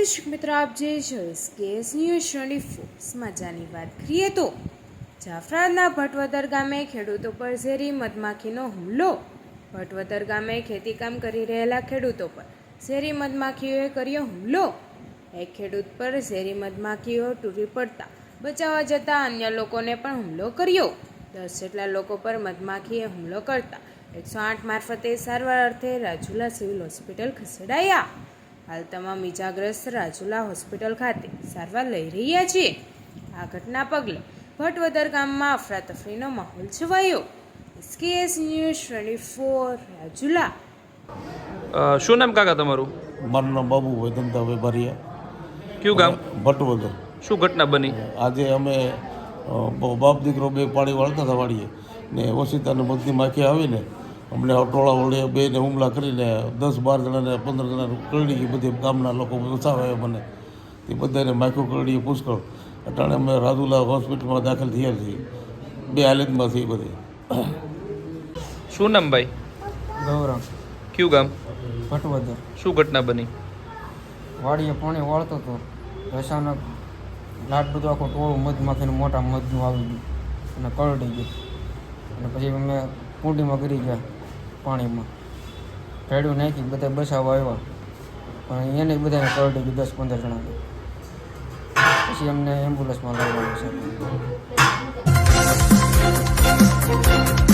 દર્શક મિત્રો, આપ જે છો SKS ન્યૂઝ 24 સમાચારની વાત કરીએ તો જાફરાબાદના ભટવદર ગામે ખેડૂતો પર ઝેરી મધમાખીનો હુમલો. ભટવદર ગામે ખેતીકામ કરી રહેલા ખેડૂતો પર ઝેરી મધમાખીઓએ કર્યો હુમલો. એક ખેડૂત પર ઝેરી મધમાખીઓ તૂટી પડતા બચાવવા જતા અન્ય લોકોને પણ હુમલો કર્યો. 10 જેટલા લોકો પર મધમાખીએ હુમલો કરતા 108 મારફતે સારવાર અર્થે રાજુલા સિવિલ હોસ્પિટલ ખસેડાયા. હાલ તમામ ઇજાગ્રસ્ત રાજુલા હોસ્પિટલ ખાતે સારવાર લઈ રહ્યા છે. આ ઘટના પગલે ભટવદર ગામમાં અફરાતફરીનો માહોલ છવાયો. SKS news 24 Rajula. શું નામ કાકા તમારું? મારું નામ બાબુભાઈ ધંધાભાઈ બારિયા. કયું ગામ? ભટવદર. શું ઘટના બની? આજે અમે બાપ દીકરો બે પાણી વાળતા હતા વાળીએ ને ઓશિતાને બધી માખી આવીને અમને ટોળા વડે બેને હુમલા કરીને 10-12 જણાને 15 જણાને કરડી ગઈ. બધી ગામના લોકો બચાવે મને તે બધાને માખી કરડી પુષ્કળ. અટાણે અમે રાજુલા હોસ્પિટલમાં દાખલ થયા છીએ. બે હાલતમાં છીએ બધી. શું નામ ભાઈ? ગૌરવ. કયું ગામ? ભટવદર. શું ઘટના બની? વાડીએ પાણી વાળતો હતો, અચાનક લાટ બધું આખું ટોળું મધમાખીનું મોટા મધનું આવી ગયું અને કરડી ગયું. અને પછી અમે કુંડીમાં ગરી ગયા, પાણીમાં ભેડું નાખી બધા બચાવવા આવ્યા, પણ એને બધાને કરડી ગયું 10-15 જણાને. પછી અમને એમ્બ્યુલન્સમાં લાવવાનું છે.